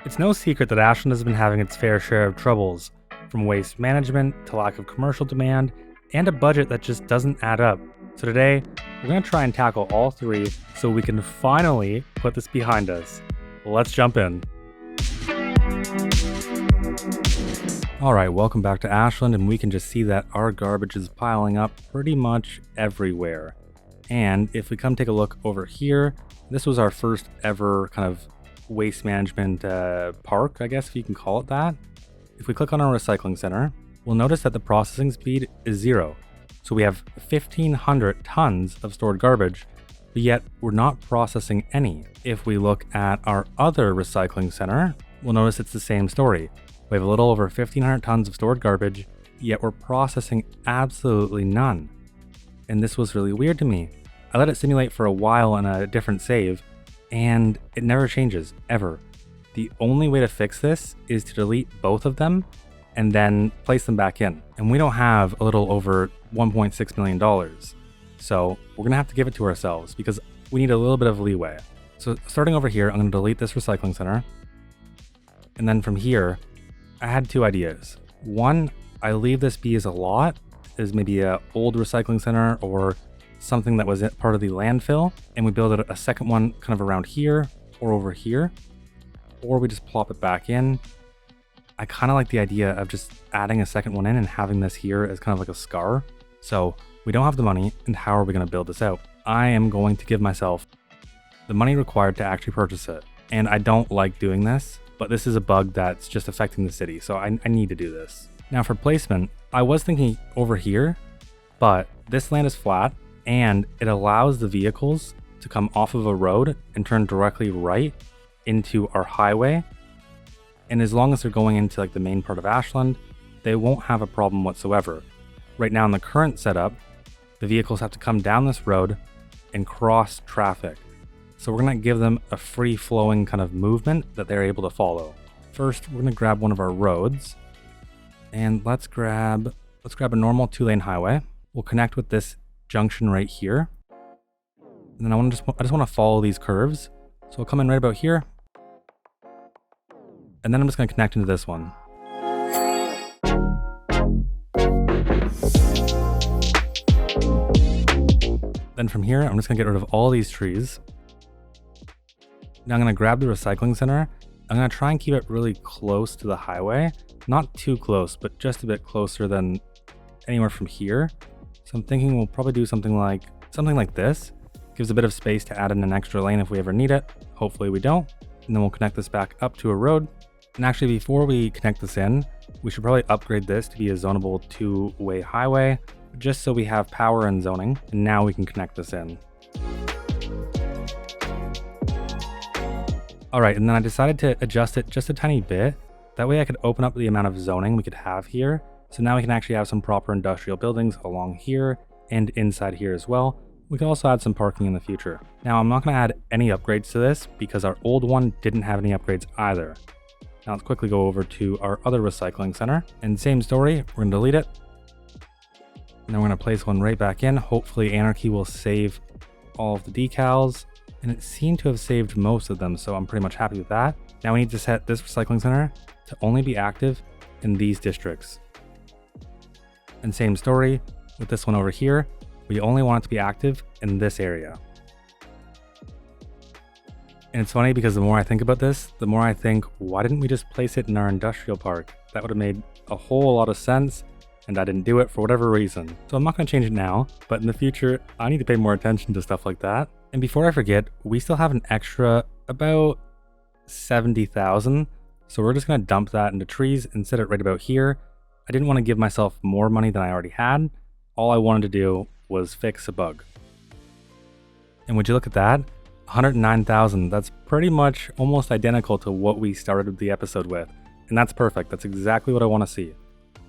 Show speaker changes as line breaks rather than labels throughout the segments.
It's no secret that Ashland has been having its fair share of troubles, from waste management to lack of commercial demand, and a budget that just doesn't add up. So today, we're going to try and tackle all three so we can finally put this behind us. Let's jump in. Alright, welcome back to Ashland, and we can just see that our garbage is piling up pretty much everywhere. And if we come take a look over here, this was our first ever kind of waste management park, I guess if you can call it that. If we click on our recycling center, we'll notice that the processing speed is 0. So we have 1,500 tons of stored garbage, but yet we're not processing any. If we look at our other recycling center, we'll notice it's the same story. We have a little over 1,500 tons of stored garbage, yet we're processing absolutely none. And this was really weird to me. I let it simulate for a while in a different save, and it never changes, ever. The only way to fix this is to delete both of them and then place them back in. And we don't have a little over $1.6 million. So we're gonna have to give it to ourselves because we need a little bit of leeway. So starting over here, I'm gonna delete this recycling center. And then from here, I had two ideas. One, I leave this be as a lot, as maybe an old recycling center or something that was part of the landfill, and we build a second one kind of around here or over here, or we just plop it back in. I kind of like the idea of just adding a second one in and having this here as kind of like a scar. So we don't have the money, and how are we going to build this out? I am going to give myself the money required to actually purchase it, and I don't like doing this, but this is a bug that's just affecting the city, so I need to do this. Now for placement, I was thinking over here, but this land is flat, and it allows the vehicles to come off of a road and turn directly right into our highway. And as long as they're going into like the main part of Ashland, they won't have a problem whatsoever. Right now in the current setup, the vehicles have to come down this road and cross traffic. So we're gonna give them a free flowing kind of movement that they're able to follow. First, we're gonna grab one of our roads, and let's grab a normal 2-lane highway. We'll connect with this junction right here. And then I just want to follow these curves. So I'll come in right about here. And then I'm just going to connect into this one. Then from here, I'm just going to get rid of all these trees. Now I'm going to grab the recycling center. I'm going to try and keep it really close to the highway. Not too close, but just a bit closer than anywhere from here. So I'm thinking we'll probably do something like this. Gives a bit of space to add in an extra lane if we ever need it. Hopefully we don't. And then we'll connect this back up to a road. And actually before we connect this in, we should probably upgrade this to be a zonable 2-way highway, just so we have power and zoning. And now we can connect this in. All right, and then I decided to adjust it just a tiny bit. That way I could open up the amount of zoning we could have here. So now we can actually have some proper industrial buildings along here and inside here as well. We can also add some parking in the future. Now I'm not going to add any upgrades to this because our old one didn't have any upgrades either. Now let's quickly go over to our other recycling center, and same story, we're going to delete it. And then we're going to place one right back in. Hopefully Anarchy will save all of the decals, and it seemed to have saved most of them, so I'm pretty much happy with that. Now we need to set this recycling center to only be active in these districts. And same story with this one over here. We only want it to be active in this area. And it's funny because the more I think about this, the more I think, why didn't we just place it in our industrial park? That would have made a whole lot of sense, and I didn't do it for whatever reason. So I'm not going to change it now, but in the future, I need to pay more attention to stuff like that. And before I forget, we still have an extra about 70,000. So we're just going to dump that into trees and set it right about here. I didn't want to give myself more money than I already had. All I wanted to do was fix a bug. And would you look at that? 109,000. That's pretty much almost identical to what we started the episode with. And that's perfect. That's exactly what I want to see.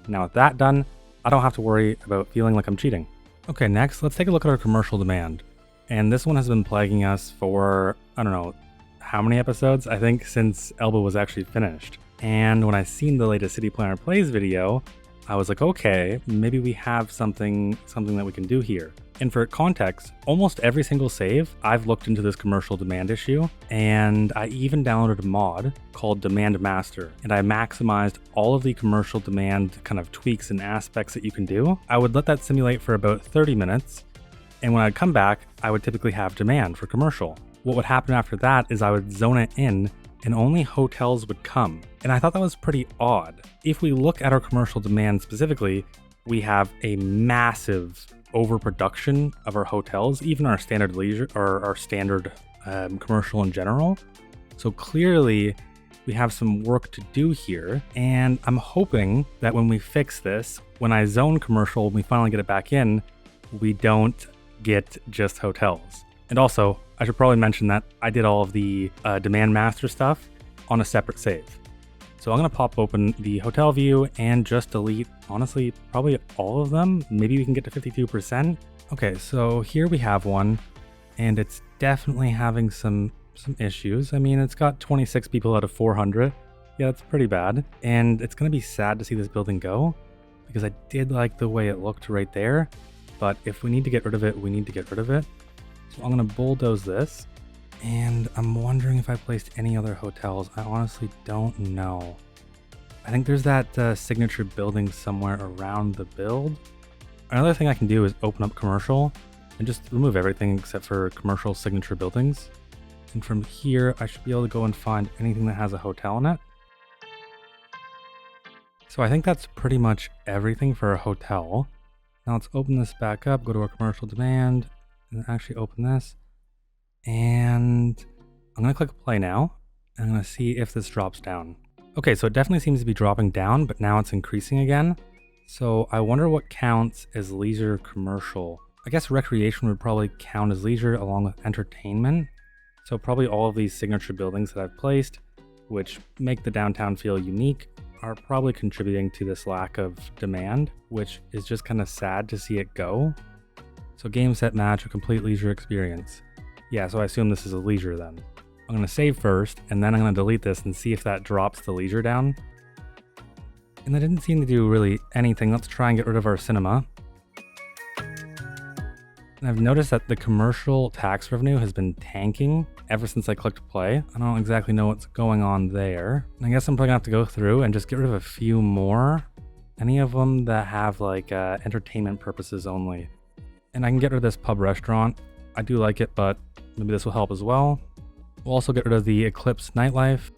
Now with that done, I don't have to worry about feeling like I'm cheating. Okay, next, let's take a look at our commercial demand. And this one has been plaguing us for, I don't know, how many episodes? I think since Elba was actually finished. And when I seen the latest City Planner Plays video, I was like, okay, maybe we have something that we can do here. And for context, almost every single save, I've looked into this commercial demand issue, and I even downloaded a mod called Demand Master, and I maximized all of the commercial demand kind of tweaks and aspects that you can do. I would let that simulate for about 30 minutes, and when I'd come back, I would typically have demand for commercial. What would happen after that is I would zone it in, and only hotels would come. And I thought that was pretty odd. If we look at our commercial demand specifically, we have a massive overproduction of our hotels, even our standard leisure or our standard commercial in general. So clearly we have some work to do here, and I'm hoping that when we fix this, when I zone commercial, when we finally get it back in, we don't get just hotels. And also, I should probably mention that I did all of the Demand Master stuff on a separate save. So I'm going to pop open the hotel view and just delete, honestly, probably all of them. Maybe we can get to 52%. Okay, so here we have one, and it's definitely having some issues. I mean, it's got 26 people out of 400. Yeah, that's pretty bad. And it's going to be sad to see this building go, because I did like the way it looked right there. But if we need to get rid of it, we need to get rid of it. So I'm going to bulldoze this. And I'm wondering if I placed any other hotels. I honestly don't know. I think there's that signature building somewhere around the build. Another thing I can do is open up commercial and just remove everything except for commercial signature buildings. And from here, I should be able to go and find anything that has a hotel in it. So I think that's pretty much everything for a hotel. Now let's open this back up, go to our commercial demand, and actually open this. And I'm going to click play now, and I'm going to see if this drops down. Okay, so it definitely seems to be dropping down, but now it's increasing again. So I wonder what counts as leisure commercial. I guess recreation would probably count as leisure along with entertainment. So probably all of these signature buildings that I've placed, which make the downtown feel unique, are probably contributing to this lack of demand, which is just kind of sad to see it go. So game, set, match, a complete leisure experience. Yeah, so I assume this is a leisure then. I'm going to save first, and then I'm going to delete this and see if that drops the leisure down. And that didn't seem to do really anything. Let's try and get rid of our cinema. And I've noticed that the commercial tax revenue has been tanking ever since I clicked play. I don't exactly know what's going on there. And I guess I'm probably going to have to go through and just get rid of a few more. Any of them that have like entertainment purposes only. And I can get rid of this pub restaurant. I do like it, but maybe this will help as well. We'll also get rid of the Eclipse nightlife.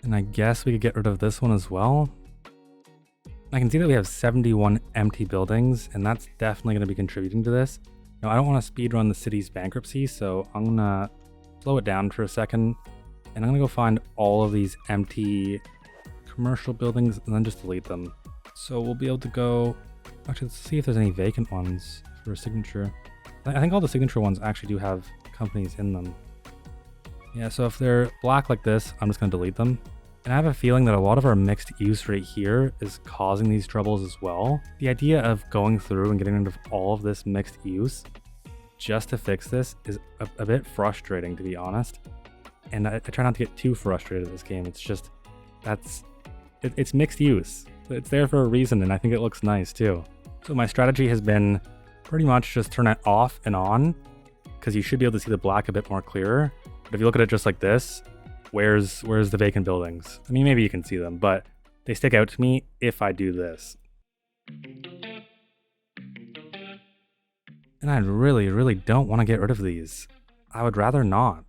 And I guess we could get rid of this one as well. I can see that we have 71 empty buildings, and that's definitely going to be contributing to this. Now, I don't want to speedrun the city's bankruptcy, so I'm going to slow it down for a second. And I'm going to go find all of these empty commercial buildings and then just delete them. So we'll be able to go... Actually, let's see if there's any vacant ones for a signature. I think all the signature ones actually do have companies in them. Yeah, so if they're black like this, I'm just going to delete them. And I have a feeling that a lot of our mixed use right here is causing these troubles as well. The idea of going through and getting rid of all of this mixed use just to fix this is a bit frustrating, to be honest. And I try not to get too frustrated at this game. It's just, it's mixed use. It's there for a reason, and I think it looks nice too. So my strategy has been pretty much just turn it off and on, because you should be able to see the black a bit more clearer. But if you look at it just like this, where's the vacant buildings? I mean, maybe you can see them, but they stick out to me if I do this. And I really, really don't want to get rid of these. I would rather not.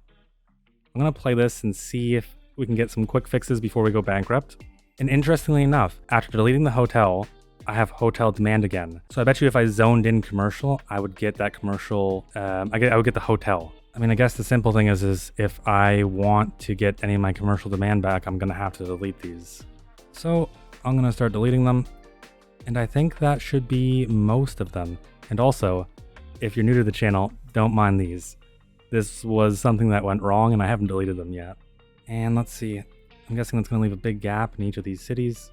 I'm going to play this and see if we can get some quick fixes before we go bankrupt. And interestingly enough, after deleting the hotel, I have hotel demand again. So I bet you if I zoned in commercial, I would get that commercial, I would get the hotel. I mean, I guess the simple thing is if I want to get any of my commercial demand back, I'm going to have to delete these. So I'm going to start deleting them. And I think that should be most of them. And also, if you're new to the channel, don't mind these. This was something that went wrong and I haven't deleted them yet. And let's see, I'm guessing that's going to leave a big gap in each of these cities.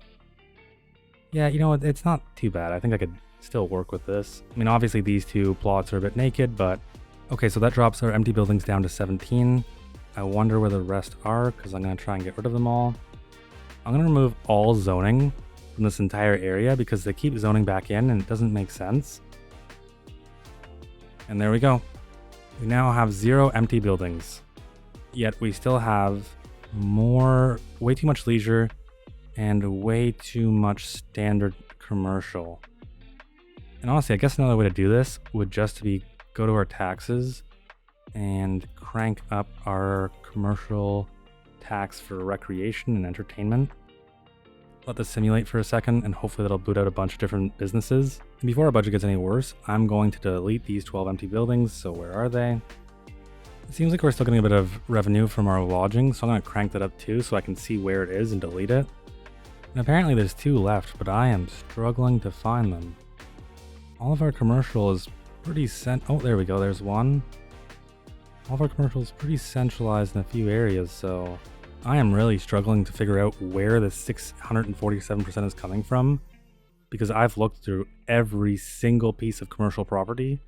Yeah, you know what, it's not too bad. I think I could still work with this. I mean, obviously these two plots are a bit naked, but... Okay, so that drops our empty buildings down to 17. I wonder where the rest are, because I'm going to try and get rid of them all. I'm going to remove all zoning from this entire area because they keep zoning back in and it doesn't make sense. And there we go. We now have 0 empty buildings. Yet we still have way too much leisure and way too much standard commercial. And honestly, I guess another way to do this would just be go to our taxes and crank up our commercial tax for recreation and entertainment. Let this simulate for a second and hopefully that'll boot out a bunch of different businesses. And before our budget gets any worse, I'm going to delete these 12 empty buildings. So where are they? It seems like we're still getting a bit of revenue from our lodging, so I'm going to crank that up too so I can see where it is and delete it. And apparently there's 2 left, but I am struggling to find them. All of our commercial is pretty oh, there we go, there's one. All of our commercial is pretty centralized in a few areas, so I am really struggling to figure out where the 647% is coming from, because I've looked through every single piece of commercial property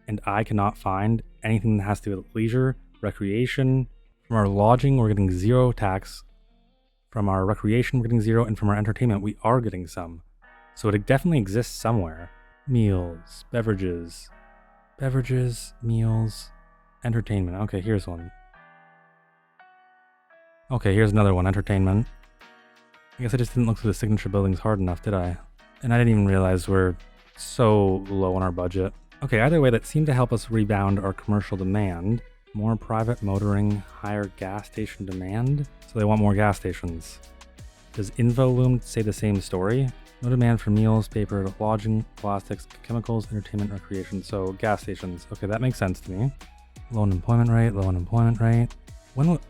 and I cannot find anything that has to do with leisure, recreation. From our lodging, we're getting 0 tax. From our recreation, we're getting 0, and from our entertainment, we are getting some. So it definitely exists somewhere. Meals, beverages, meals, entertainment. Okay, here's one. Okay, here's another one, entertainment. I guess I just didn't look through the signature buildings hard enough, did I? And I didn't even realize we're so low on our budget. Okay, either way, that seemed to help us rebound our commercial demand. More private motoring, higher gas station demand. So they want more gas stations. Does InfoLoom say the same story? No demand for meals, paper, lodging, plastics, chemicals, entertainment, recreation. So gas stations. Okay, that makes sense to me. Low unemployment rate.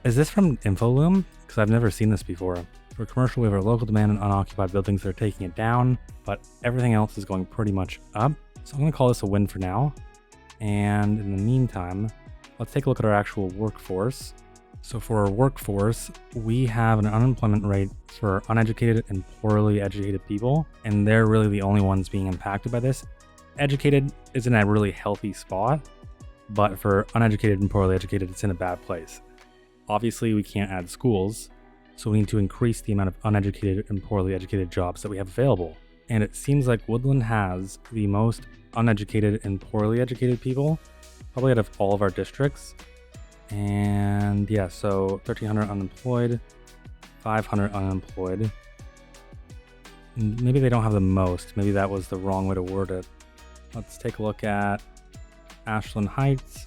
Is this from InfoLoom? Because I've never seen this before. For commercial, we have our local demand and unoccupied buildings that are taking it down, but everything else is going pretty much up. So I'm going to call this a win for now. And in the meantime, let's take a look at our actual workforce. So for our workforce, we have an unemployment rate for uneducated and poorly educated people, and they're really the only ones being impacted by this. Educated is in a really healthy spot, but for uneducated and poorly educated, it's in a bad place. Obviously, we can't add schools, so we need to increase the amount of uneducated and poorly educated jobs that we have available. And it seems like Woodland has the most uneducated and poorly educated people, probably out of all of our districts. And yeah, so 1,300 unemployed, 500 unemployed. And maybe they don't have the most. Maybe that was the wrong way to word it. Let's take a look at Ashland Heights.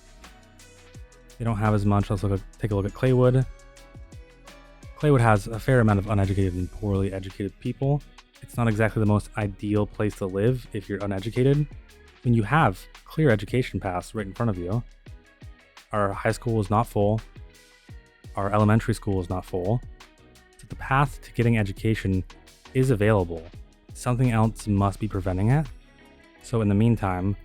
They don't have as much. Let's take a look at Claywood. Claywood has a fair amount of uneducated and poorly educated people. It's not exactly the most ideal place to live if you're uneducated. When you have clear education paths right in front of you, our high school is not full, our elementary school is not full, so the path to getting education is available. Something else must be preventing it. So in the meantime,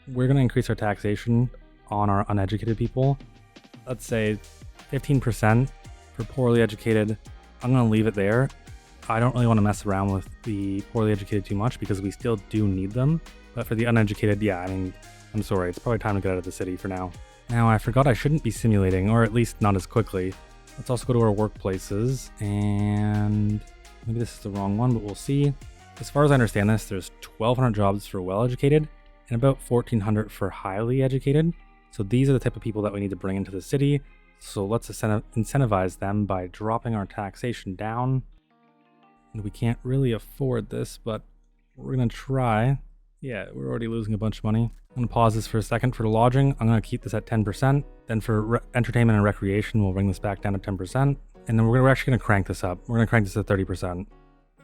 we're going to increase our taxation on our uneducated people. Let's say 15% for poorly educated. I'm going to leave it there. I don't really want to mess around with the poorly educated too much because we still do need them. But for the uneducated, yeah, I mean, I'm sorry. It's probably time to get out of the city for now. Now, I forgot I shouldn't be simulating, or at least not as quickly. Let's also go to our workplaces, and maybe this is the wrong one, but we'll see. As far as I understand this, there's 1,200 jobs for well-educated and about 1,400 for highly educated. So these are the type of people that we need to bring into the city. So let's incentivize them by dropping our taxation down. And we can't really afford this, but we're going to try. Yeah, we're already losing a bunch of money. I'm going to pause this for a second. For lodging, I'm going to keep this at 10%. Then for entertainment and recreation, we'll bring this back down to 10%. And then we're actually going to crank this up. We're going to crank this to 30%.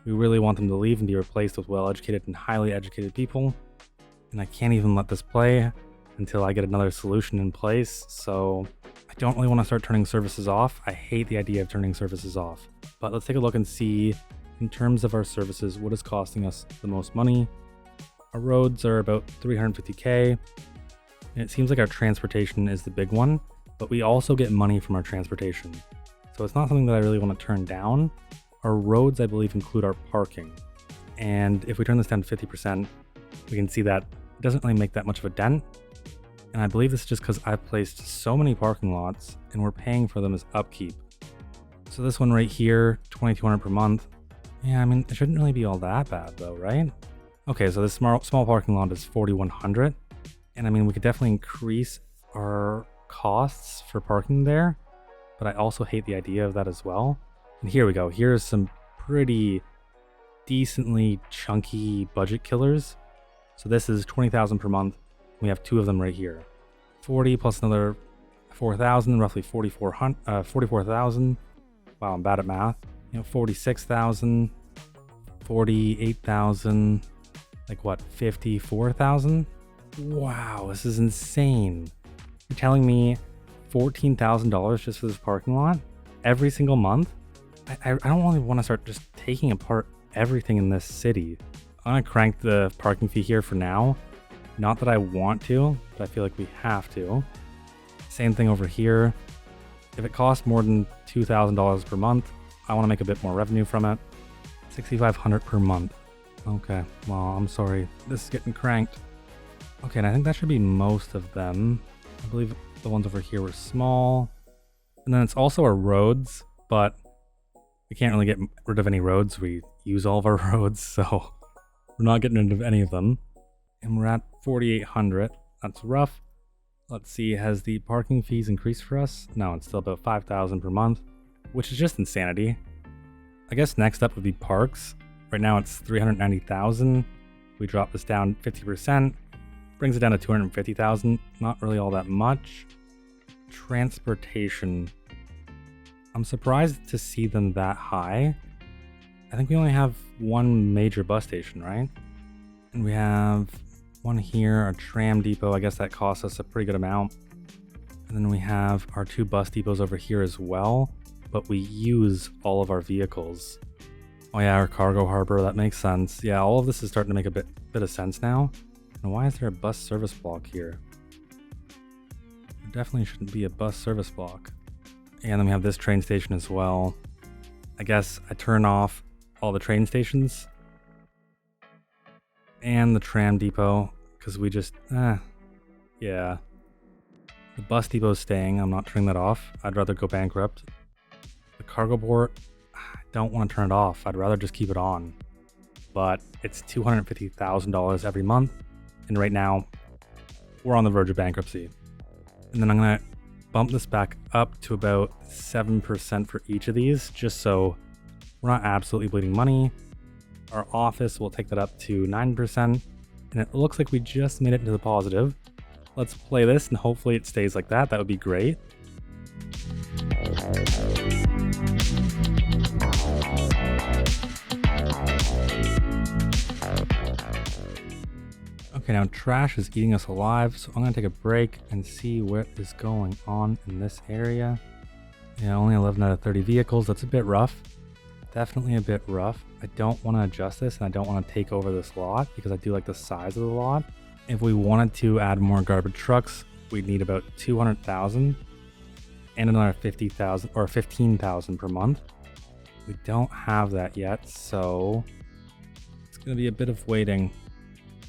We really want them to leave and be replaced with well-educated and highly educated people. And I can't even let this play until I get another solution in place. So I don't really want to start turning services off. I hate the idea of turning services off. But let's take a look and see, in terms of our services, what is costing us the most money. Our roads are about $350K. And it seems like our transportation is the big one, but we also get money from our transportation. So it's not something that I really want to turn down. Our roads, I believe, include our parking. And if we turn this down to 50%, we can see that it doesn't really make that much of a dent. And I believe this is just because I've placed so many parking lots and we're paying for them as upkeep. So this one right here, $2,200 per month. Yeah, I mean, it shouldn't really be all that bad though, right? Okay, so this small parking lot is 4,100. And I mean, we could definitely increase our costs for parking there, but I also hate the idea of that as well. And here we go. Here's some pretty decently chunky budget killers. So this is 20,000 per month. We have 2 of them right here. 40 plus another 4,000, roughly 44,000. Wow, I'm bad at math. 46,000, 48,000, like what, 54,000? Wow, this is insane. You're telling me $14,000 just for this parking lot every single month? I don't really want to start just taking apart everything in this city. I'm gonna crank the parking fee here for now. Not that I want to, but I feel like we have to. Same thing over here. If it costs more than $2,000 per month, I want to make a bit more revenue from it. $6,500 per month. Okay, well, I'm sorry. This is getting cranked. Okay, and I think that should be most of them. I believe the ones over here were small. And then it's also our roads, but we can't really get rid of any roads. We use all of our roads, so we're not getting rid of any of them. And we're at 4,800. That's rough. Let's see, has the parking fees increased for us? No, it's still about 5,000 per month, which is just insanity. I guess next up would be parks. Right now it's 390,000. We drop this down 50%, brings it down to 250,000. Not really all that much. Transportation. I'm surprised to see them that high. I think we only have one major bus station, right? And we have one here, a tram depot. I guess that costs us a pretty good amount. And then we have our 2 bus depots over here as well, but we use all of our vehicles. Oh yeah, our cargo harbor, that makes sense. Yeah, all of this is starting to make a bit of sense now. And why is there a bus service block here? There definitely shouldn't be a bus service block. And then we have this train station as well. I guess I turn off all the train stations and the tram depot because we just, yeah. The bus depot's staying. I'm not turning that off. I'd rather go bankrupt. The cargo port, I don't want to turn it off. I'd rather just keep it on. But it's $250,000 every month. And right now, we're on the verge of bankruptcy. And then I'm going to bump this back up to about 7% for each of these, just so we're not absolutely bleeding money. Our office will take that up to 9%. And it looks like we just made it into the positive. Let's play this and hopefully it stays like that. That would be great. Okay, now trash is eating us alive, so I'm gonna take a break and see what is going on in this area. Yeah, only 11 out of 30 vehicles. That's a bit rough. Definitely a bit rough. I don't want to adjust this and I don't want to take over this lot because I do like the size of the lot. If we wanted to add more garbage trucks, we'd need about 200,000 and another 50,000 or 15,000 per month. We don't have that yet, so it's going to be a bit of waiting.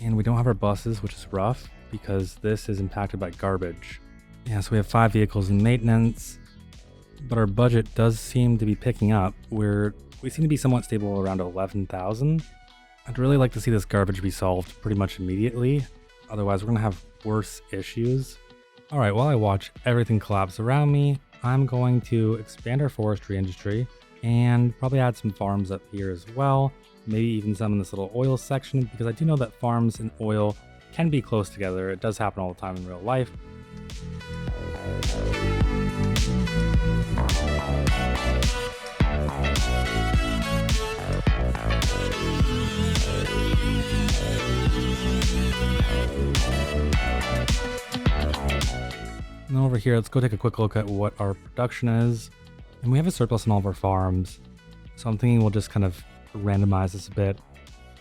And we don't have our buses, which is rough because this is impacted by garbage. Yeah, so we have 5 vehicles in maintenance, but our budget does seem to be picking up. We seem to be somewhat stable around 11,000. I'd really like to see this garbage be solved pretty much immediately. Otherwise, we're going to have worse issues. All right, while I watch everything collapse around me, I'm going to expand our forestry industry and probably add some farms up here as well. Maybe even some in this little oil section, because I do know that farms and oil can be close together. It does happen all the time in real life. And then over here, let's go take a quick look at what our production is. And we have a surplus in all of our farms. So I'm thinking we'll just kind of randomize this a bit.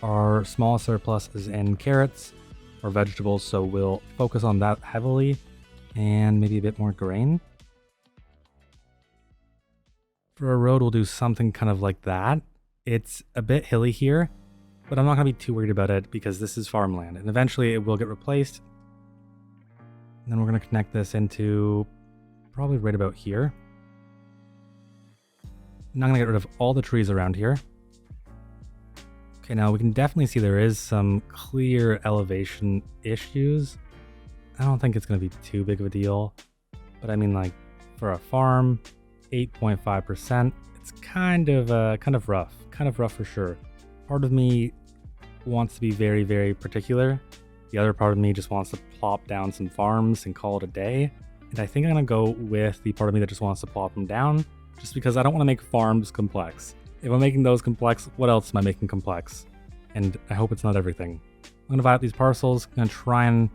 Our small surplus is in carrots or vegetables, so we'll focus on that heavily and maybe a bit more grain. For a road, we'll do something kind of like that. It's a bit hilly here, but I'm not going to be too worried about it because this is farmland and eventually it will get replaced. And then we're going to connect this into probably right about here. And I'm going to get rid of all the trees around here. Okay, now we can definitely see there is some clear elevation issues. I don't think it's going to be too big of a deal, but I mean, like, for a farm, 8.5%, it's kind of rough for sure. Part of me wants to be very, very particular. The other part of me just wants to plop down some farms and call it a day. And I think I'm going to go with the part of me that just wants to plop them down, just because I don't want to make farms complex. If I'm making those complex, what else am I making complex? And I hope it's not everything. I'm going to divide up these parcels. I'm going to try and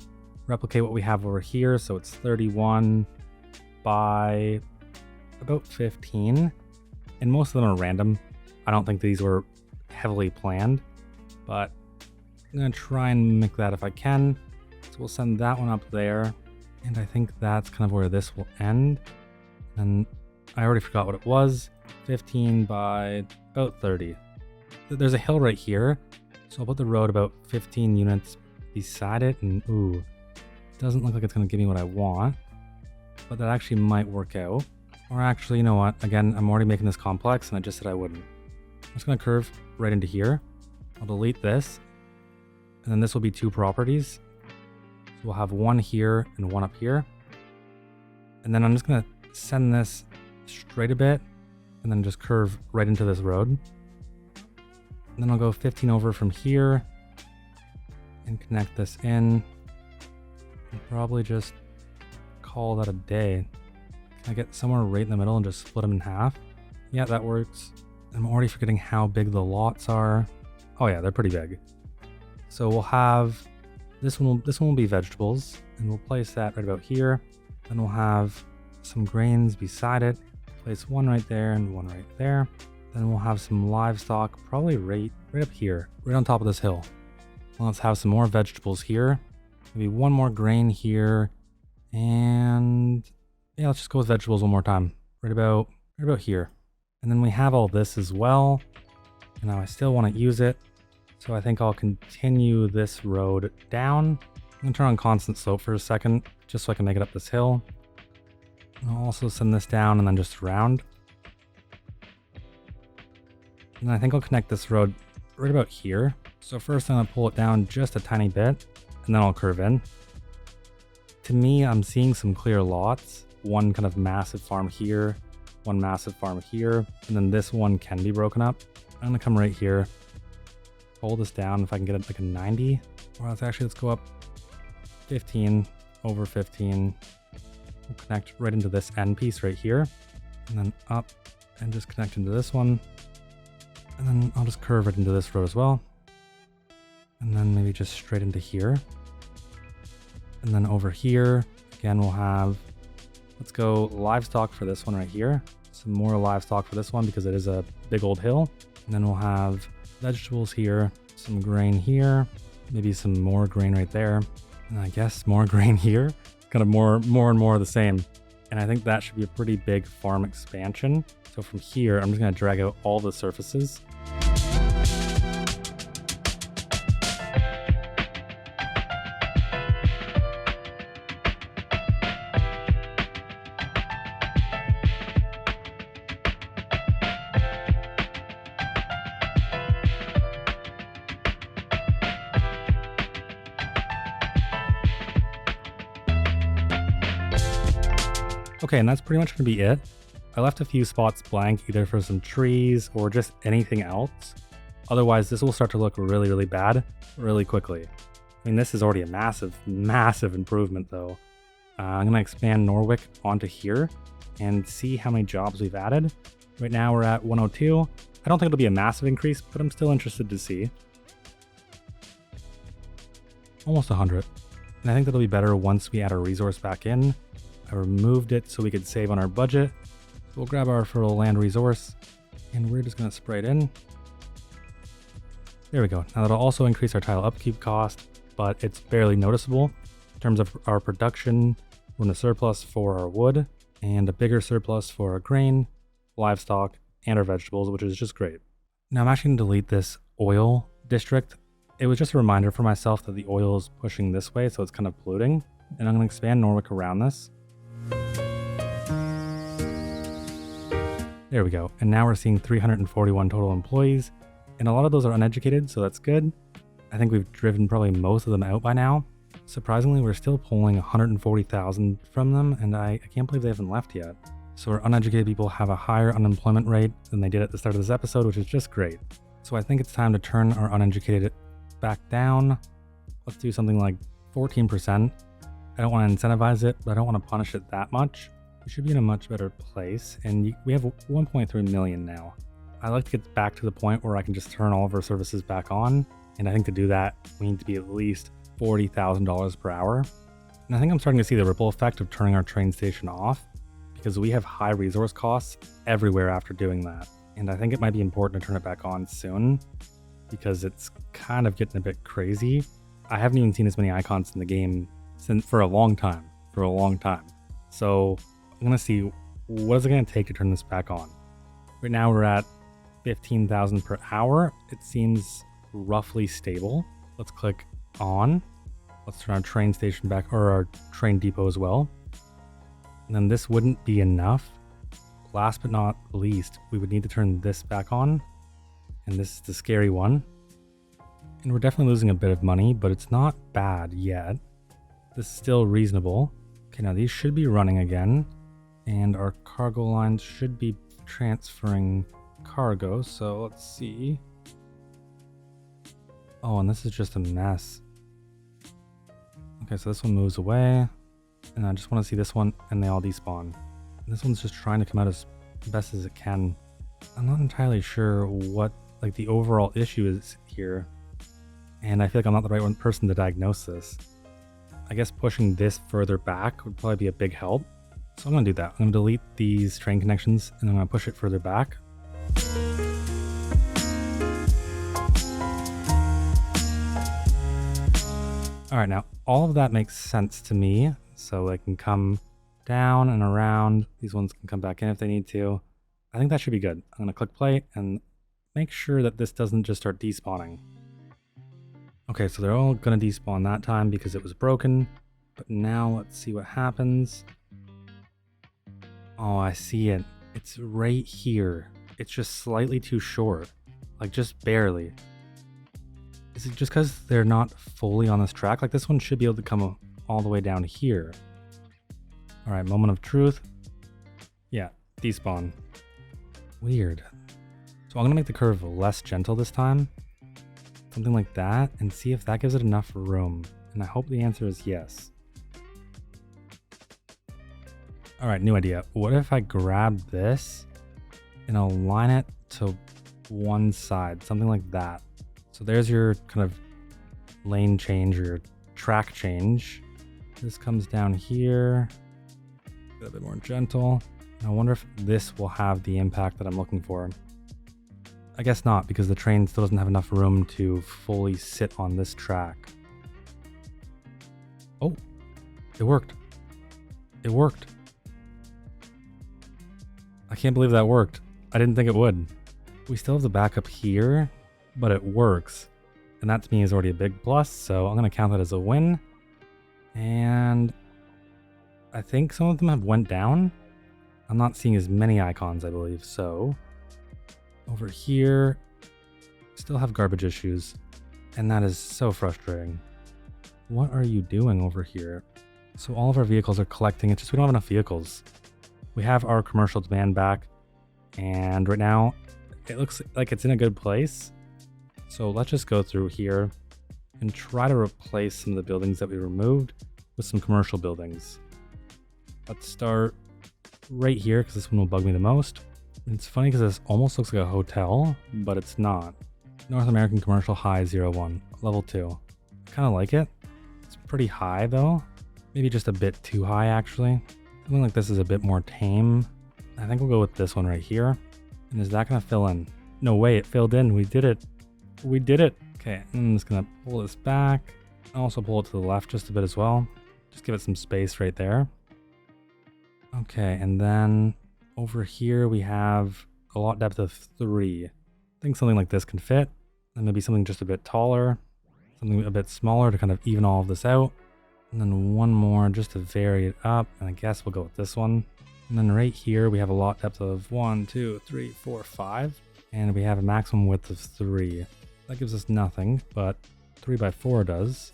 replicate what we have over here. So it's 31 by about 15. And most of them are random. I don't think these were heavily planned, but I'm going to try and make that if I can. So we'll send that one up there. And I think that's kind of where this will end. And I already forgot what it was. 15 by about 30. There's a hill right here. So I'll put the road about 15 units beside it. And ooh, doesn't look like it's going to give me what I want. But that actually might work out. Or actually, you know what? Again, I'm already making this complex and I just said I wouldn't. I'm just going to curve right into here. I'll delete this. And then this will be two properties. So we'll have one here and one up here. And then I'm just going to send this straight a bit and then just curve right into this road. And then I'll go 15 over from here and connect this in. And probably just call that a day. Can I get somewhere right in the middle and just split them in half? Yeah, that works. I'm already forgetting how big the lots are. Oh yeah, they're pretty big. So we'll have this one will be vegetables, and we'll place that right about here. Then we'll have some grains beside it. Place one right there and one right there. Then we'll have some livestock, probably right up here, right on top of this hill. Well, let's have some more vegetables here. Maybe one more grain here, and yeah, let's just go with vegetables one more time. Right about here. And then we have all this as well. And now I still want to use it. So I think I'll continue this road down. I'm going to turn on constant slope for a second, just so I can make it up this hill. And I'll also send this down and then just around. And I think I'll connect this road right about here. So first I'm going to pull it down just a tiny bit, and then I'll curve in. To me, I'm seeing some clear lots. One kind of massive farm here, one massive farm here, and then this one can be broken up. I'm going to come right here. Hold this down if I can get it like a 90. Or let's go up 15 over 15. We'll connect right into this end piece right here. And then up and just connect into this one. And then I'll just curve it into this road as well. And then maybe just straight into here. And then over here, again, we'll have, let's go livestock for this one right here. Some more livestock for this one because it is a big old hill. And then we'll have vegetables here, some grain here, maybe some more grain right there, and I guess more grain here. Kind of more and more of the same. And I think that should be a pretty big farm expansion. So from here, I'm just going to drag out all the surfaces. Okay, and that's pretty much going to be it. I left a few spots blank either for some trees or just anything else. Otherwise, this will start to look really, really bad really quickly. I mean, this is already a massive, massive improvement though. I'm going to expand Norwich onto here and see how many jobs we've added. Right now we're at 102. I don't think it'll be a massive increase, but I'm still interested to see. Almost 100. And I think that'll be better once we add our resource back in. I removed it so we could save on our budget. So we'll grab our fertile land resource and we're just going to spray it in. There we go. Now that'll also increase our tile upkeep cost, but it's barely noticeable. In terms of our production, we're in a surplus for our wood and a bigger surplus for our grain, livestock, and our vegetables, which is just great. Now I'm actually going to delete this oil district. It was just a reminder for myself that the oil is pushing this way, so it's kind of polluting. And I'm going to expand Norwich around this. There we go. And now we're seeing 341 total employees. And a lot of those are uneducated, so that's good. I think we've driven probably most of them out by now. Surprisingly, we're still pulling 140,000 from them, and I can't believe they haven't left yet. So our uneducated people have a higher unemployment rate than they did at the start of this episode, which is just great. So I think it's time to turn our uneducated back down. Let's do something like 14%. I don't want to incentivize it, but I don't want to punish it that much. We should be in a much better place, and we have 1.3 million now. I like to get back to the point where I can just turn all of our services back on, and I think to do that, we need to be at least $40,000 per hour. And I think I'm starting to see the ripple effect of turning our train station off, because we have high resource costs everywhere after doing that. And I think it might be important to turn it back on soon, because it's kind of getting a bit crazy. I haven't even seen as many icons in the game for a long time. So I'm gonna see what is it gonna take to turn this back on. Right now we're at 15,000 per hour. It seems roughly stable. Let's click on. Let's turn our train station back, or our train depot as well. And then this wouldn't be enough. Last but not least, we would need to turn this back on. And this is the scary one. And we're definitely losing a bit of money, but it's not bad yet. This is still reasonable. Okay, now these should be running again. And our cargo lines should be transferring cargo. So let's see. Oh, and this is just a mess. Okay, so this one moves away. And I just want to see this one, and they all despawn. And this one's just trying to come out as best as it can. I'm not entirely sure what the overall issue is here. And I feel like I'm not the right person to diagnose this. I guess pushing this further back would probably be a big help. So I'm going to do that. I'm going to delete these train connections, and I'm going to push it further back. Alright, now all of that makes sense to me. So they can come down and around. These ones can come back in if they need to. I think that should be good. I'm going to click play and make sure that this doesn't just start despawning. Okay, so they're all going to despawn that time because it was broken. But now let's see what happens. Oh, I see it. It's right here. It's just slightly too short. Like, just barely. Is it just because they're not fully on this track? Like, this one should be able to come all the way down here. Alright, moment of truth. Yeah, despawn. Weird. So I'm going to make the curve less gentle this time. Something like that, and see if that gives it enough room. And I hope the answer is yes. Alright, new idea. What if I grab this and align it to one side? Something like that. So there's your kind of lane change or your track change. This comes down here. Get a bit more gentle. I wonder if this will have the impact that I'm looking for. I guess not, because the train still doesn't have enough room to fully sit on this track. Oh, it worked. It worked. I can't believe that worked. I didn't think it would. We still have the backup here, but it works. And that to me is already a big plus, so I'm going to count that as a win. And I think some of them have went down. I'm not seeing as many icons, I believe, so over here, still have garbage issues, and that is so frustrating. What are you doing over here? So all of our vehicles are collecting, it's just we don't have enough vehicles. We have our commercial demand back, and right now, it looks like it's in a good place. So let's just go through here and try to replace some of the buildings that we removed with some commercial buildings. Let's start right here, because this one will bug me the most. It's funny because this almost looks like a hotel, but it's not. North American Commercial High 01, level 2. Kind of like it. It's pretty high though. Maybe just a bit too high actually. Something like this is a bit more tame. I think we'll go with this one right here. And is that going to fill in? No way, it filled in. We did it. We did it. Okay, I'm just going to pull this back. Also pull it to the left just a bit as well. Just give it some space right there. Okay, and then over here we have a lot depth of 3. I think something like this can fit. And maybe something just a bit taller. Something a bit smaller to kind of even all of this out. And then one more just to vary it up. And I guess we'll go with this one. And then right here we have a lot depth of 1, 2, 3, 4, 5. And we have a maximum width of 3. That gives us nothing, but 3x4 does.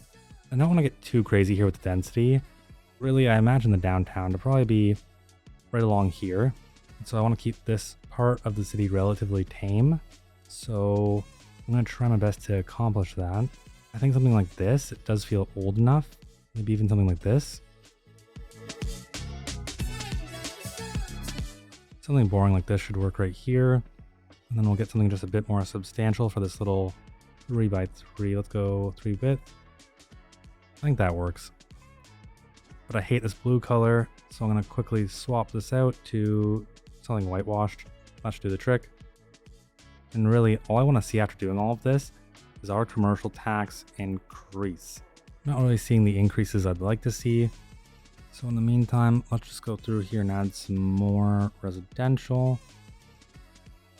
I don't want to get too crazy here with the density. Really, I imagine the downtown to probably be right along here. So I want to keep this part of the city relatively tame. So I'm going to try my best to accomplish that. I think something like this, it does feel old enough. Maybe even something like this. Something boring like this should work right here. And then we'll get something just a bit more substantial for this little 3x3. Let's go 3 width. I think that works. But I hate this blue color, so I'm going to quickly swap this out to something whitewashed. That should do the trick. And really, all I want to see after doing all of this is our commercial tax increase. Not really seeing the increases I'd like to see. So in the meantime, let's just go through here and add some more residential.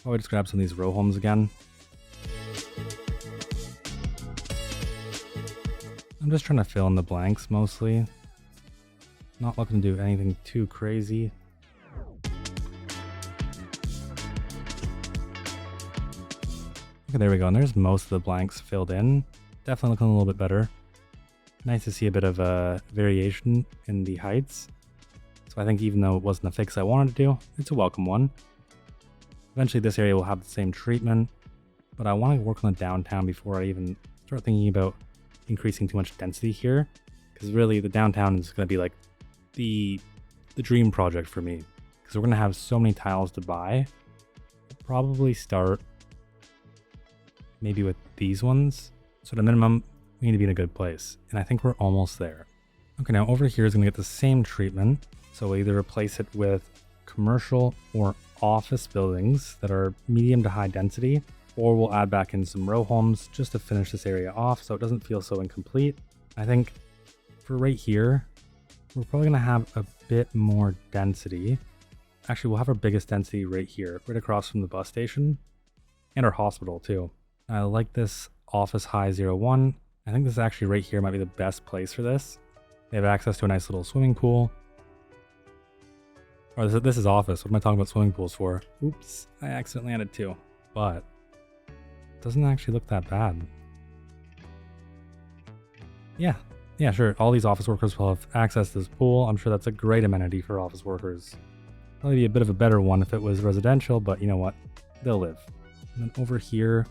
Probably just grab some of these row homes again. I'm just trying to fill in the blanks mostly. Not looking to do anything too crazy. Okay, there we go. And there's most of the blanks filled in. Definitely looking a little bit better. Nice to see a bit of a variation in the heights. So I think even though it wasn't the fix I wanted to do, it's a welcome one. Eventually this area will have the same treatment, but I want to work on the downtown before I even start thinking about increasing too much density here. Because really the downtown is going to be like the dream project for me. Because we're going to have so many tiles to buy. We'll probably start maybe with these ones. So at a minimum, we need to be in a good place. And I think we're almost there. Okay, now over here is going to get the same treatment. So we'll either replace it with commercial or office buildings that are medium to high density, or we'll add back in some row homes just to finish this area off so it doesn't feel so incomplete. I think for right here, we're probably going to have a bit more density. Actually, we'll have our biggest density right here, right across from the bus station and our hospital too. I like this office high 01. I think this actually right here might be the best place for this. They have access to a nice little swimming pool. Or this is office. What am I talking about swimming pools for? Oops, I accidentally added 2. But it doesn't actually look that bad. Yeah, sure. All these office workers will have access to this pool. I'm sure that's a great amenity for office workers. Probably be a bit of a better one if it was residential, but you know what? They'll live. And then over here,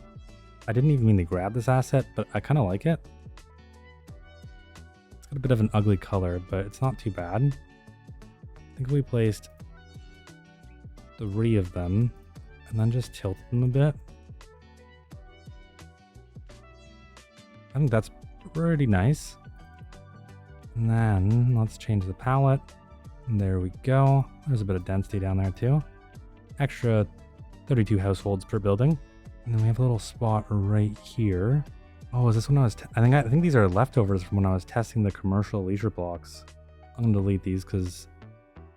I didn't even mean to grab this asset, but I kind of like it. It's got a bit of an ugly color, but it's not too bad. I think we placed 3 of them and then just tilt them a bit. I think that's pretty nice. And then let's change the palette. And there we go. There's a bit of density down there too. Extra 32 households per building. And then we have a little spot right here. Oh, is this when I was... I think these are leftovers from when I was testing the commercial leisure blocks. I'm going to delete these because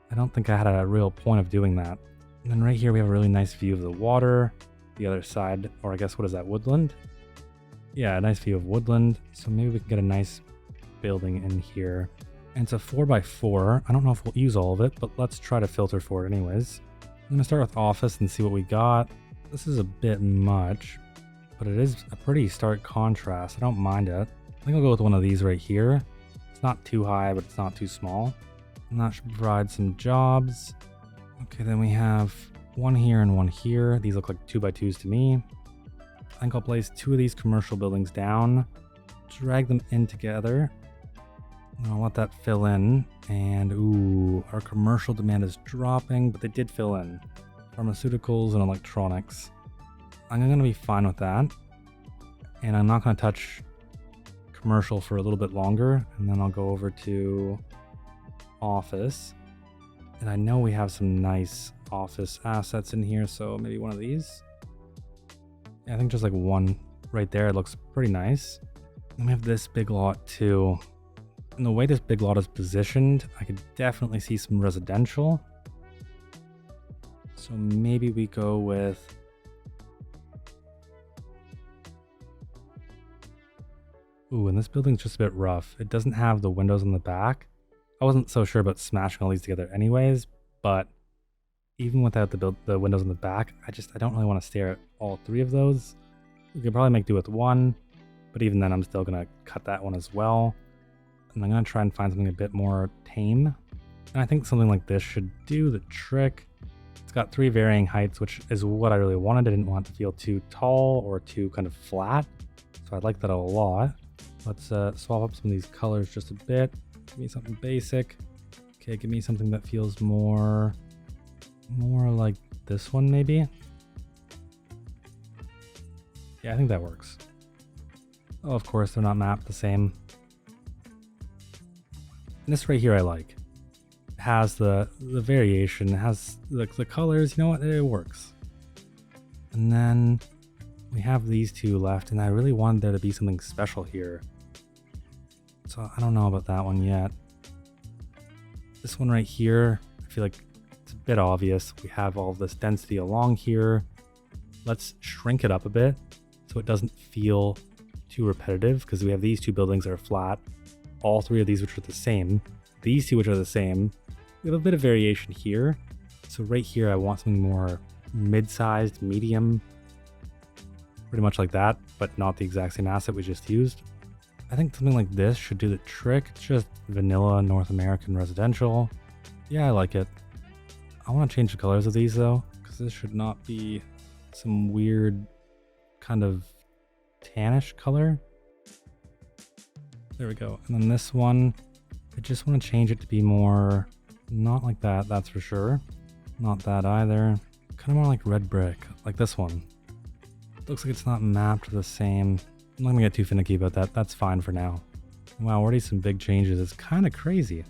I don't think I had a real point of doing that. And then right here we have a really nice view of the water. The other side, or I guess what is that, woodland? Yeah, a nice view of woodland. So maybe we can get a nice building in here. And it's a 4x4. I don't know if we'll use all of it, but let's try to filter for it anyways. I'm going to start with office and see what we got. This is a bit much, but it is a pretty stark contrast. I don't mind it. I think I'll go with one of these right here. It's not too high, but it's not too small. And that should provide some jobs. Okay, then we have one here and one here. These look like 2x2s to me. I think I'll place 2 of these commercial buildings down, drag them in together. And I'll let that fill in. And ooh, our commercial demand is dropping, but they did fill in. Pharmaceuticals and electronics. I'm going to be fine with that. And I'm not going to touch commercial for a little bit longer. And then I'll go over to office. And I know we have some nice office assets in here. So maybe one of these. Yeah, I think just like one right there. It looks pretty nice. And we have this big lot too. And the way this big lot is positioned, I could definitely see some residential. So maybe we go with... Ooh, and this building's just a bit rough. It doesn't have the windows on the back. I wasn't so sure about smashing all these together anyways, but even without the windows in the back, I don't really want to stare at all 3 of those. We could probably make do with 1, but even then I'm still going to cut that one as well. And I'm going to try and find something a bit more tame. And I think something like this should do the trick. It's got 3 varying heights, which is what I really wanted. I didn't want it to feel too tall or too kind of flat. So I like that a lot. Let's swap up some of these colors just a bit. Give me something basic. Okay, give me something that feels more like this one maybe. Yeah, I think that works. Oh, of course, they're not mapped the same. And this right here I like. It has the variation, it has the colors, you know what, it works. And then we have these 2 left, and I really wanted there to be something special here. So I don't know about that one yet. This one right here, I feel like it's a bit obvious. We have all this density along here. Let's shrink it up a bit so it doesn't feel too repetitive, because we have these 2 buildings that are flat, all 3 of these which are the same, these 2 which are the same. We have a bit of variation here. So right here I want something more mid-sized, medium, pretty much like that, but not the exact same asset we just used. I think something like this should do the trick. It's just vanilla North American residential. Yeah, I like it. I want to change the colors of these though, because this should not be some weird kind of tannish color. There we go. And then this one, I just want to change it to be more, not like that, that's for sure. Not that either. Kind of more like red brick, like this one. Looks like it's not mapped the same. I'm not gonna get too finicky about that. That's fine for now. Wow, already some big changes. It's kind of crazy.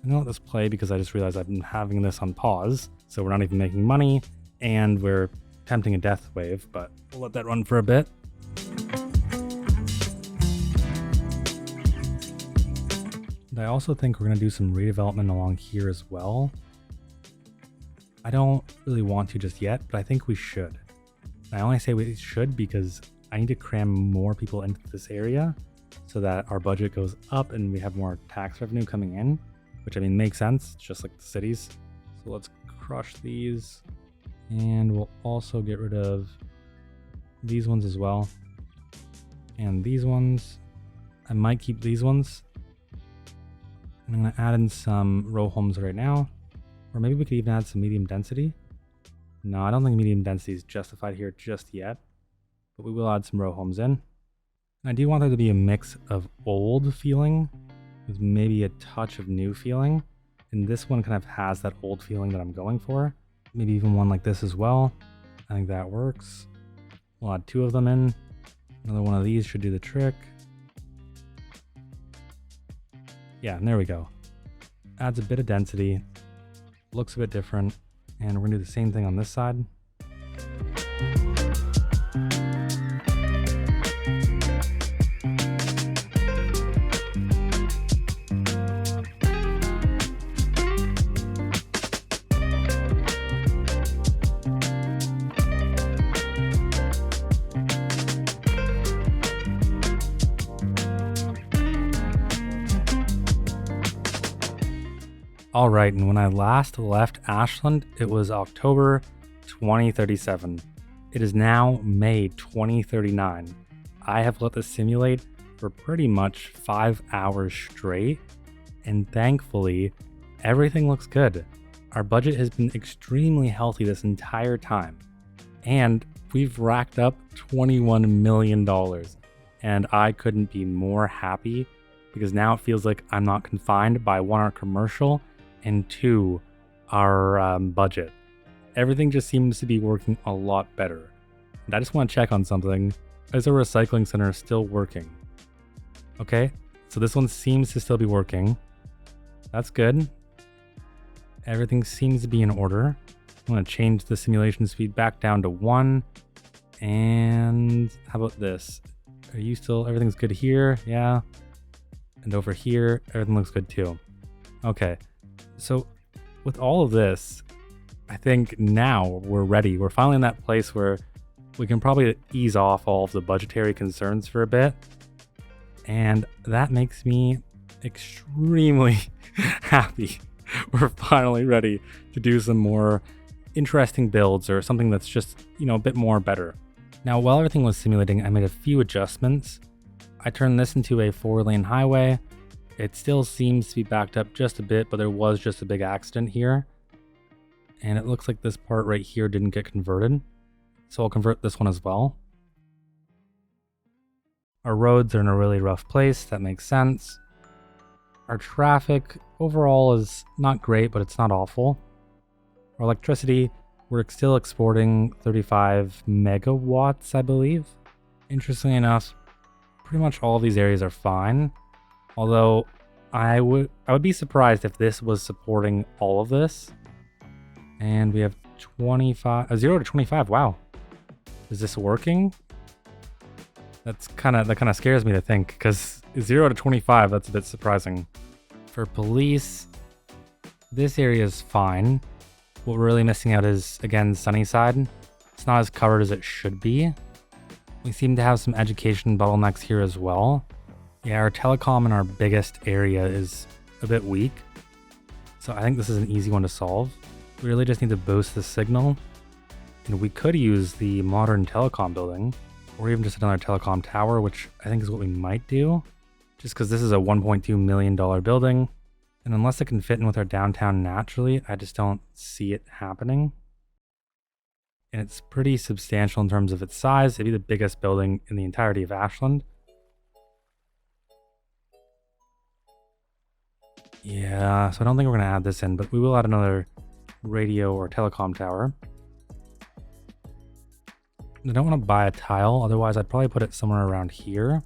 I'm gonna let this play because I just realized I've been having this on pause. So we're not even making money and we're attempting a death wave, but we'll let that run for a bit. And I also think we're gonna do some redevelopment along here as well. I don't really want to just yet, but I think we should. I only say we should because I need to cram more people into this area so that our budget goes up and we have more tax revenue coming in, which I mean makes sense, just like the cities. So let's crush these, and we'll also get rid of these ones as well. And these ones, I might keep these ones. I'm gonna add in some row homes right now, or maybe we could even add some medium density. No, I don't think medium density is justified here just yet, but we will add some row homes in. And I do want there to be a mix of old feeling with maybe a touch of new feeling. And this one kind of has that old feeling that I'm going for. Maybe even one like this as well. I think that works. We'll add 2 of them in. Another one of these should do the trick. Yeah, and there we go. Adds a bit of density. Looks a bit different. And we're gonna do the same thing on this side. All right, and when I last left Ashland, it was October 2037. It is now May 2039. I have let this simulate for pretty much 5 hours straight, and thankfully, everything looks good. Our budget has been extremely healthy this entire time, and we've racked up $21 million, and I couldn't be more happy because now it feels like I'm not confined by 1, our commercial, and 2, our budget. Everything just seems to be working a lot better. And I just want to check on something. Is our recycling center still working? Okay, so this one seems to still be working. That's good. Everything seems to be in order. I'm going to change the simulation speed back down to 1. And how about this? Are you still, everything's good here? Yeah. And over here, everything looks good too. Okay. So with all of this, I think now we're ready. We're finally in that place where we can probably ease off all of the budgetary concerns for a bit. And that makes me extremely happy. We're finally ready to do some more interesting builds or something that's just, a bit more better. Now, while everything was simulating, I made a few adjustments. I turned this into a 4-lane highway. It still seems to be backed up just a bit, but there was just a big accident here. And it looks like this part right here didn't get converted. So I'll convert this one as well. Our roads are in a really rough place, that makes sense. Our traffic overall is not great, but it's not awful. Our electricity, we're still exporting 35 megawatts, I believe. Interestingly enough, pretty much all of these areas are fine. Although I would be surprised if this was supporting all of this. And we have 0 to 25. Wow. Is this working? That kind of scares me to think, because 0 to 25, that's a bit surprising. For police, this area is fine. What we're really missing out is, again, Sunnyside. It's not as covered as it should be. We seem to have some education bottlenecks here as well. Yeah, our telecom in our biggest area is a bit weak. So I think this is an easy one to solve. We really just need to boost the signal. And we could use the modern telecom building, or even just another telecom tower, which I think is what we might do. Just because this is a $1.2 million building. And unless it can fit in with our downtown naturally, I just don't see it happening. And it's pretty substantial in terms of its size. It'd be the biggest building in the entirety of Ashland. Yeah, so I don't think we're going to add this in, but we will add another radio or telecom tower. I don't want to buy a tile, otherwise I'd probably put it somewhere around here.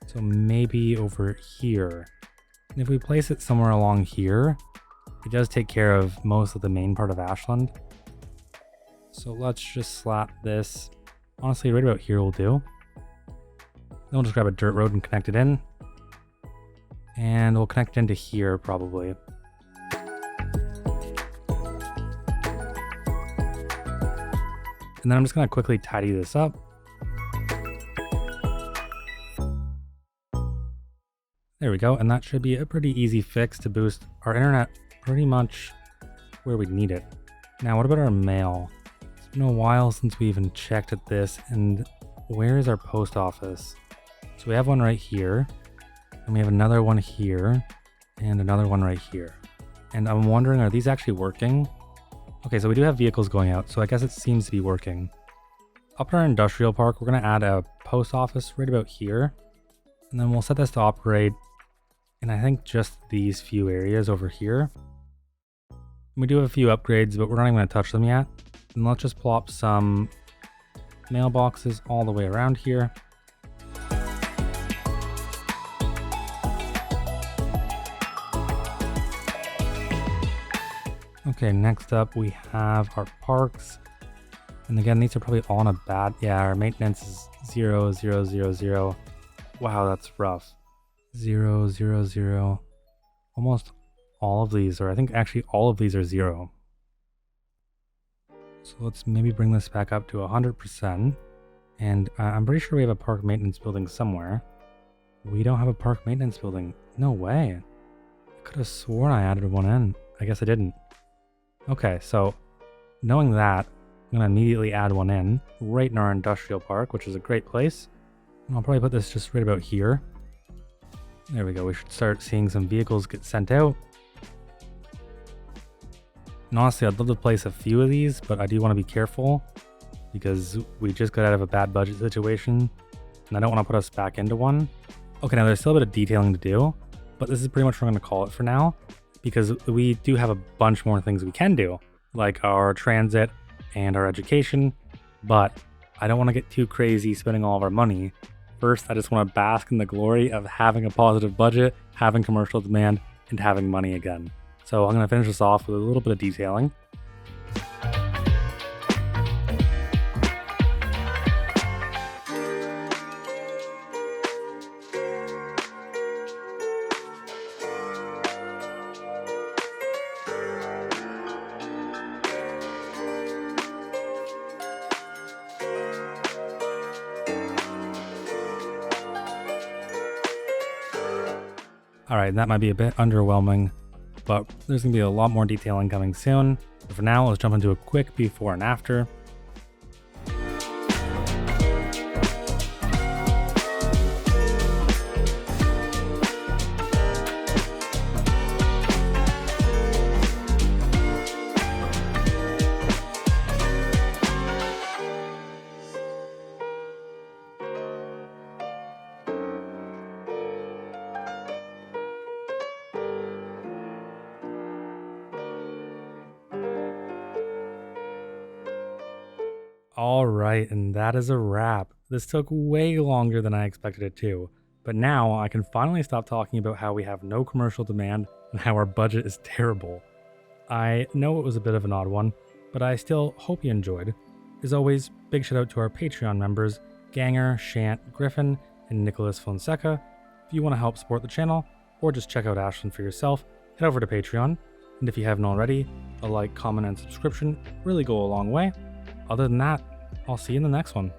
So maybe over here. And if we place it somewhere along here, it does take care of most of the main part of Ashland. So let's just slap this. Honestly, right about here will do. Then we'll just grab a dirt road and connect it in. And we'll connect into here probably. And then I'm just going to quickly tidy this up. There we go. And that should be a pretty easy fix to boost our internet pretty much where we need it. Now, what about our mail? It's been a while since we even checked at this. And where is our post office? So we have one right here. And we have another one here. And another one right here. And I'm wondering, are these actually working? Okay, so we do have vehicles going out, so I guess it seems to be working. Up in our industrial park, we're going to add a post office right about here. And then we'll set this to operate in, I think, just these few areas over here. And we do have a few upgrades, but we're not even going to touch them yet. And let's just plop some mailboxes all the way around here. Okay, next up we have our parks. And again, these are probably all on a bad... Yeah, our maintenance is 0, 0, 0, 0. Wow, that's rough. 0, 0, 0. Almost all of these, or I think actually all of these are 0. So let's maybe bring this back up to 100%. And I'm pretty sure we have a park maintenance building somewhere. We don't have a park maintenance building. No way. I could have sworn I added one in. I guess I didn't. Okay, so knowing that, I'm going to immediately add one in right in our industrial park, which is a great place. And I'll probably put this just right about here. There we go. We should start seeing some vehicles get sent out. And honestly, I'd love to place a few of these, but I do want to be careful because we just got out of a bad budget situation and I don't want to put us back into one. Okay, now there's still a bit of detailing to do, but this is pretty much what I'm going to call it for now, because we do have a bunch more things we can do, like our transit and our education, but I don't want to get too crazy spending all of our money. First, I just want to bask in the glory of having a positive budget, having commercial demand, and having money again. So I'm going to finish this off with a little bit of detailing. Alright, that might be a bit underwhelming, but there's going to be a lot more detailing coming soon. But for now, let's jump into a quick before and after. Alright, and that is a wrap. This took way longer than I expected it to, but now I can finally stop talking about how we have no commercial demand and how our budget is terrible. I know it was a bit of an odd one, but I still hope you enjoyed. As always, big shout out to our Patreon members, Ganger, Shant, Griffin, and Nicholas Fonseca. If you want to help support the channel, or just check out Ashland for yourself, head over to Patreon. And if you haven't already, a like, comment, and subscription really go a long way. Other than that, I'll see you in the next one.